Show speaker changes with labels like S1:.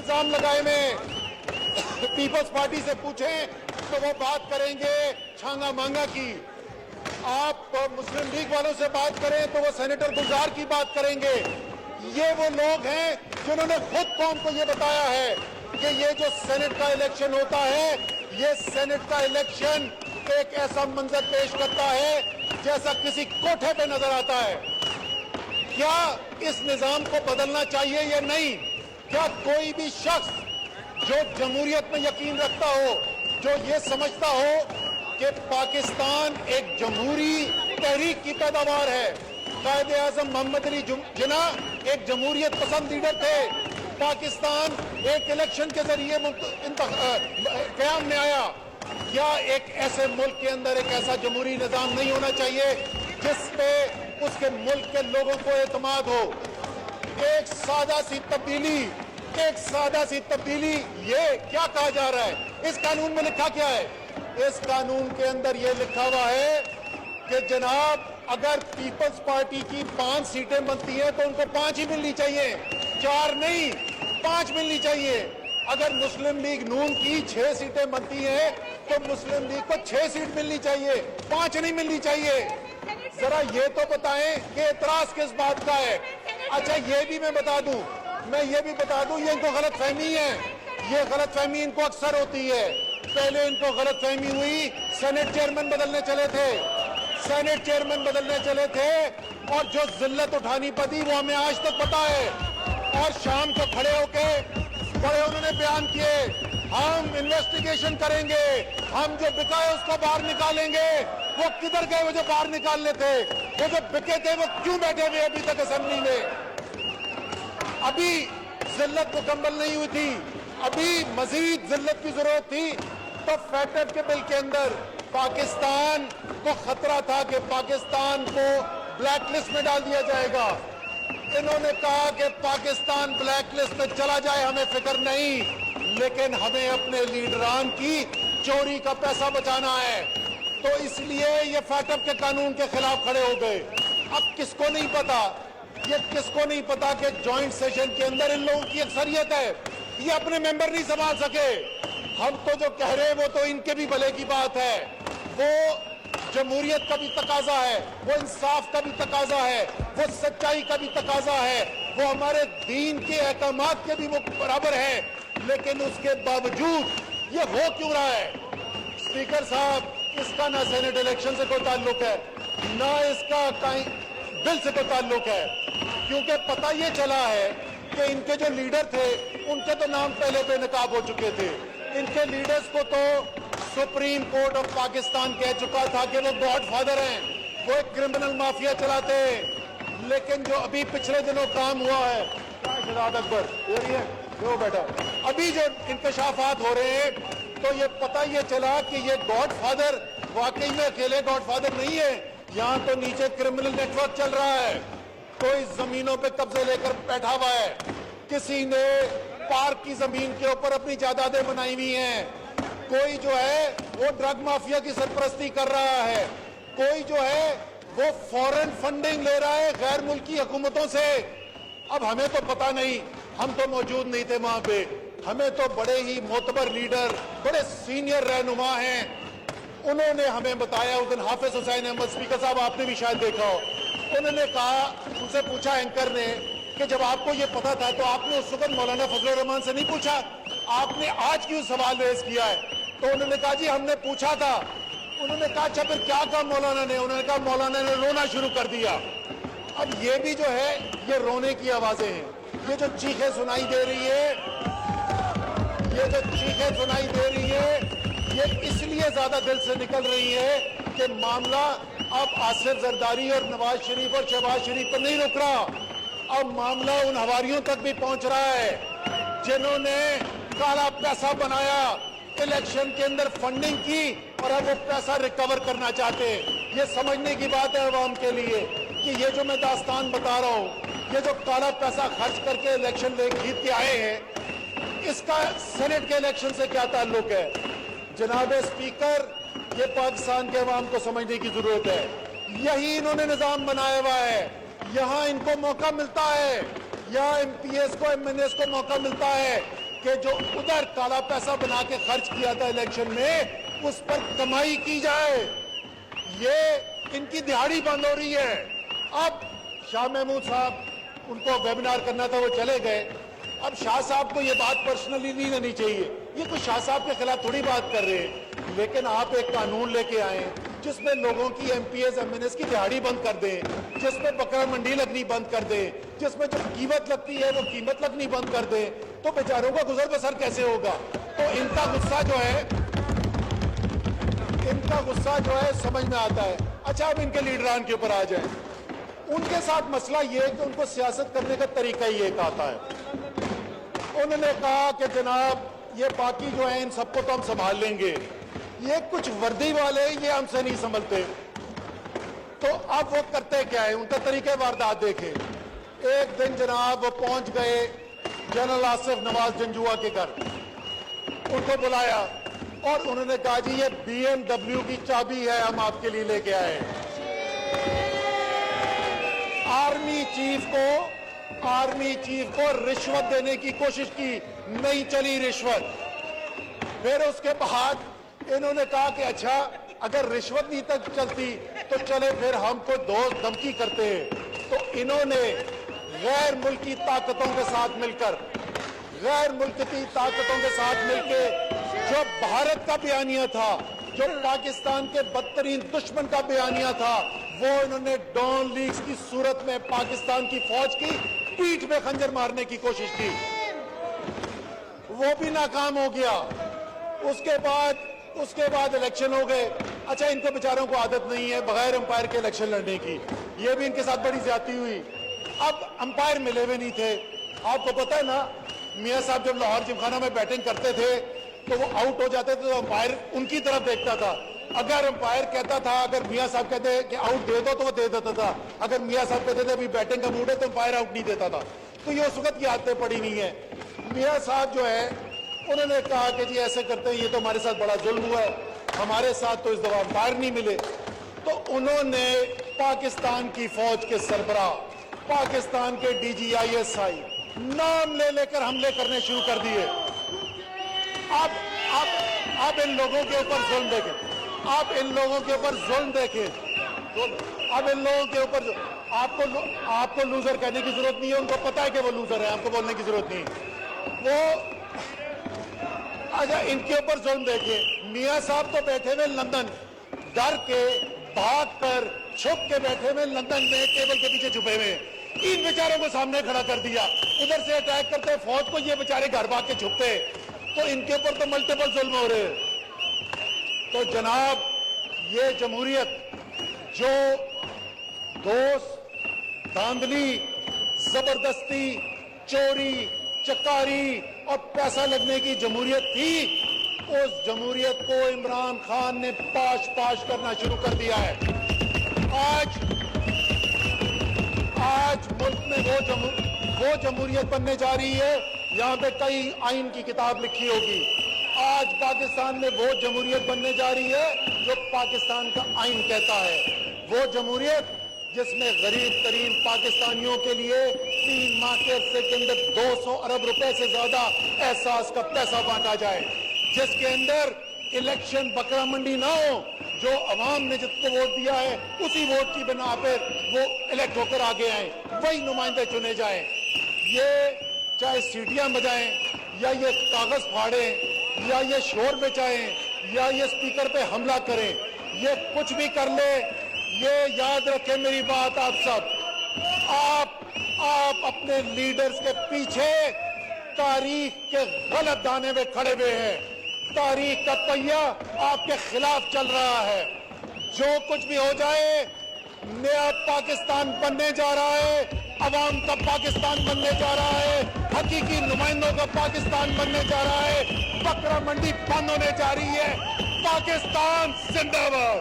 S1: इल्जाम लगाए में पीपल्स पार्टी से पूछें तो वो बात करेंगे छांगा मांगा की। आप मुस्लिम लीग वालों से बात करें तो वो सेनेटर गुलजार की बात करेंगे। ये वो लोग हैं जिन्होंने खुद कौम को ये बताया है कि ये जो सेनेट का इलेक्शन होता है, ये सेनेट का इलेक्शन एक ऐसा मंजर पेश करता है जैसा किसी कोठे पे नजर आता है। क्या इस निजाम को बदलना चाहिए या नहीं? क्या कोई भी शख्स जो जमहूरियत में यकीन रखता हो, जो ये समझता हो कि पाकिस्तान एक जमहूरी तहरीक की पैदावार है, कायदे आज़म मोहम्मद अली जिन्ना एक जमहूरियत पसंद लीडर थे, पाकिस्तान एक इलेक्शन के जरिए क़याम में आया, क्या एक ऐसे मुल्क के अंदर एक ऐसा जमहूरी निज़ाम नहीं होना चाहिए जिस पे उसके मुल्क के लोगों को एतमाद हो? एक सादा सी तब्दीली, ये क्या कहा जा रहा है? इस कानून में लिखा क्या है? इस कानून के अंदर ये लिखा हुआ है कि जनाब अगर पीपल्स पार्टी की 5 सीटें बनती हैं तो उनको 5 ही मिलनी चाहिए, 4 नहीं, 5 मिलनी चाहिए। अगर मुस्लिम लीग नून की 6 सीटें बनती हैं तो मुस्लिम लीग को 6 सीट मिलनी चाहिए, 5 नहीं मिलनी चाहिए। जरा ये तो बताएं कि एतराज किस बात का है? अच्छा ये भी मैं बता दूं, ये इनको गलत फहमी है। ये गलत फहमी इनको अक्सर होती है। पहले इनको गलत फहमी हुई, सेनेट चेयरमैन बदलने चले थे और जो जिल्लत उठानी पड़ी वो हमें आज तक पता है। और शाम को खड़े होके बड़े उन्होंने बयान किए, हम इन्वेस्टिगेशन करेंगे, हम जो बिका है उसको बाहर निकालेंगे। वो किधर गए वो जो बाहर निकालने थे? वो जो बिके थे वो क्यों बैठे हुए अभी तक असेंबली में? अभी जिल्लत मुकम्मल नहीं हुई थी, अभी मजीद जिल्लत की जरूरत थी। तो फैक्टर के बिल के अंदर पाकिस्तान को खतरा था कि पाकिस्तान को ब्लैक लिस्ट में डाल दिया जाएगा। इन्होंने कहा कि पाकिस्तान ब्लैक लिस्ट में चला जाए हमें फिक्र नहीं, लेकिन हमें अपने लीडरान की चोरी का पैसा बचाना है। तो इसलिए ये फैटअप के कानून के खिलाफ खड़े हो गए। अब किसको नहीं पता कि जॉइंट सेशन के अंदर इन लोगों की अक्सरियत है, ये अपने मेंबर नहीं संभाल सके। हम तो जो कह रहे हैं वो तो इनके भी भले की बात है, वो जमहूरियत का भी तकाजा है, वो इंसाफ का भी तकाजा है, वो सच्चाई का भी तकाजा है, वो हमारे दीन के अहकामात के भी वो बराबर है। लेकिन उसके बावजूद ये हो क्यों रहा है? स्पीकर साहब, इसका ना सेनेट इलेक्शन से कोई ताल्लुक है, ना इसका बिल से कोई ताल्लुक है, क्योंकि पता ये चला है कि इनके जो लीडर थे उनके तो नाम पहले बेनकाब हो चुके थे। इनके लीडर्स को तो सुप्रीम कोर्ट ऑफ पाकिस्तान कह चुका था कि वो गॉडफादर हैं, वो एक क्रिमिनल माफिया चलाते हैं। लेकिन जो अभी पिछले दिनों काम हुआ है, शहजाद अकबर वो बैठा, अभी जो इंकशाफात हो रहे हैं तो ये पता ये चला कि ये गॉडफादर वाकई में अकेले गॉडफादर नहीं है। यहाँ तो नीचे क्रिमिनल नेटवर्क चल रहा है, कोई जमीनों पे कब्जे लेकर बैठा हुआ है, किसी ने पार्क की जमीन के ऊपर अपनी जायदादें बनाई हुई हैं, कोई जो है वो ड्रग माफिया की सरपरस्ती कर रहा है, कोई जो है वो फॉरेन फंडिंग ले रहा है गैर मुल्की हुकूमतों से। अब हमें तो पता नहीं, हम तो मौजूद नहीं थे वहां पे, हमें तो बड़े ही मोतबर लीडर, बड़े सीनियर रहनुमा हैं, उन्होंने हमें बताया। उस दिन हाफिज हुसैन अहमद, स्पीकर साहब आपने भी शायद देखा हो, उन्होंने कहा, उनसे पूछा एंकर ने कि जब आपको ये पता था तो आपने उस वक्त मौलाना फजलुर रहमान से नहीं पूछा, आपने आज क्यों सवाल रेज किया है? तो उन्होंने कहा जी हमने पूछा था। उन्होंने कहा अच्छा फिर क्या कहा मौलाना ने? उन्होंने कहा मौलाना ने रोना शुरू कर दिया। अब ये भी जो है ये रोने की आवाजें हैं, ये जो चीखें सुनाई दे रही है, ये इसलिए ज्यादा दिल से निकल रही है कि मामला अब आसिफ जरदारी और नवाज शरीफ और शहबाज शरीफ पर नहीं रुक रहा, अब मामला उन हवारियों तक भी पहुंच रहा है जिन्होंने काला पैसा बनाया, इलेक्शन के अंदर फंडिंग की और अब वो पैसा रिकवर करना चाहते हैं। ये समझने की बात है अवाम के लिए कि ये जो मैं दास्तान बता रहा हूँ, ये जो काला पैसा खर्च करके इलेक्शन जीत के आए हैं, इसका सेनेट के इलेक्शन से क्या ताल्लुक है? जनाब स्पीकर, ये पाकिस्तान के अवाम को समझने की जरूरत है। यही इन्होंने निजाम बनाया हुआ है, यहाँ इनको मौका मिलता है, यहाँ एमपीएस को, एमएनएस को मौका मिलता है کہ جو ادھر کالا پیسہ بنا کے خرچ کیا تھا الیکشن میں اس پر کمائی کی جائے. یہ ان کی دہاڑی بند ہو رہی ہے. اب شاہ محمود صاحب ان کو ویبینار کرنا تھا, وہ چلے گئے. اب شاہ صاحب کو یہ بات پرسنلی نہیں لینی چاہیے, یہ کوئی شاہ صاحب کے خلاف تھوڑی بات کر رہے ہیں, لیکن آپ ایک قانون لے کے آئیں جس میں لوگوں کی M P As M N As کی دہاڑی بند کر دیں, جس میں بکرا منڈی لگنی بند کر دیں, جس میں جو قیمت لگتی ہے وہ قیمت لگنی بند کر دیں, تو بیچاروں کا گزر بسر کیسے ہوگا؟ تو ان کا غصہ جو ہے سمجھ میں آتا ہے. اچھا اب ان کے لیڈران کے اوپر آ جائیں. ان کے ساتھ مسئلہ یہ ہے کہ ان کو سیاست کرنے کا طریقہ ہی ایک آتا ہے. انہوں نے کہا کہ جناب یہ باقی جو ہیں ان سب کو تو ہم سنبھال لیں گے, یہ کچھ وردی والے یہ ہم سے نہیں سنبھلتے. تو اب وہ کرتے کیا ہے, ان کا طریقہ واردات دیکھیں. ایک دن جناب وہ پہنچ گئے جنرل آصف نواز جنجوعہ کے گھر, ان کو بلایا اور انہوں نے کہا جی یہ بی ایم ڈبلیو کی چابی ہے, ہم آپ کے لیے لے کے آئے. آرمی چیف کو رشوت دینے کی کوشش کی, نہیں چلی رشوت. پھر اس کے بعد انہوں نے کہا کہ اچھا اگر رشوت نہیں تک چلتی تو چلے پھر ہم کو دوست دھمکی کرتے ہیں. تو انہوں نے غیر ملکی طاقتوں کے ساتھ مل کے جو بھارت کا بیانیہ تھا, جو پاکستان کے بدترین دشمن کا بیانیہ تھا, وہ انہوں نے ڈان لیگز کی صورت میں پاکستان کی فوج کی پیٹھ میں خنجر مارنے کی کوشش کی. وہ بھی ناکام ہو گیا. اس کے بعد الیکشن ہو گئے. اچھا ان کو بیچاروں کو عادت نہیں ہے بغیر امپائر کے الیکشن لڑنے کی, یہ بھی ان کے ساتھ بڑی زیادتی ہوئی. اب امپائر ملے ہوئے نہیں تھے. آپ کو پتہ ہے نا, میاں صاحب جب لاہور جمخانہ میں بیٹنگ کرتے تھے تو وہ آؤٹ ہو جاتے تھے تو امپائر ان کی طرف دیکھتا تھا. اگر امپائر کہتا تھا, اگر میاں صاحب کہتے کہ آؤٹ دے دو تو وہ دے دیتا تھا, اگر میاں صاحب کہتے تھے ابھی بیٹنگ کا موڈ ہے تو امپائر آؤٹ نہیں دیتا تھا. تو یہ اس وقت کی عادتیں پڑی نہیں ہیں. میاں صاحب جو ہے انہوں نے کہا کہ جی ایسے کرتے ہیں, یہ تو ہمارے ساتھ بڑا ظلم ہوا ہے, ہمارے ساتھ تو اس دفعہ امپائر نہیں ملے. تو انہوں نے پاکستان کی فوج کے سربراہ, پاکستان کے D G I S I نام لے کر حملے کرنے شروع کر دیے. اب ان لوگوں کے اوپر ظلم دیکھیں, اب ان لوگوں کے اوپر آپ کو لوزر کہنے کی ضرورت نہیں ہے, ان کو پتا ہے کہ وہ لوزر ہے, آپ کو بولنے کی ضرورت نہیں. اچھا ان کے اوپر ظلم دیکھیں. میاں صاحب تو بیٹھے ہوئے لندن, ڈر کے بھاگ کر چھپ کے بیٹھے ہوئے لندن میں ٹیبل کے پیچھے چھپے ہوئے, ان بیچاروں کو سامنے کھڑا کر دیا. ادھر سے اٹیک کرتے فوج کو, یہ بیچارے گھر بھاگ کے چھپتے, تو ان کے اوپر تو ملٹیپل ظلم ہو رہے. تو جناب یہ جمہوریت جو دوست دھاندلی, زبردستی, چوری, چکاری اور پیسہ لگنے کی جمہوریت تھی, اس جمہوریت کو عمران خان نے پاش کرنا شروع کر دیا ہے. آج ملک میں وہ جمہوریت بننے جا رہی ہے. یہاں پہ کئی آئین کی کتاب لکھی ہوگی. آج پاکستان میں وہ جمہوریت بننے جا رہی ہے جو پاکستان کا آئین کہتا ہے. وہ جمہوریت جس میں غریب ترین پاکستانیوں کے لیے 3 ماہ کے عرصے کے اندر 200 ارب روپے سے زیادہ احساس کا پیسہ بانٹا جائے, جس کے اندر الیکشن بکرا منڈی نہ ہو, جو عوام نے جس کو ووٹ دیا ہے اسی ووٹ کی بنا پر وہ الیکٹ ہو کر آگے آئیں, وہی نمائندے چنے جائیں. یہ چاہے سیٹیاں بجائیں یا یہ کاغذ پھاڑیں یا یہ شور بچائیں یا یہ اسپیکر پہ حملہ کریں, یہ کچھ بھی کر لے, یہ یاد رکھیں میری بات آپ سب, آپ اپنے لیڈرز کے پیچھے تاریخ کے غلط دانے میں کھڑے ہوئے ہیں. تاریخ کا پہیہ آپ کے خلاف چل رہا ہے. جو کچھ بھی ہو جائے, نیا پاکستان بننے جا رہا ہے, عوام کا پاکستان بننے جا رہا ہے, حقیقی نمائندوں کا پاکستان بننے جا رہا ہے. بکرا منڈی بند ہونے جا رہی ہے. پاکستان زندہ باد.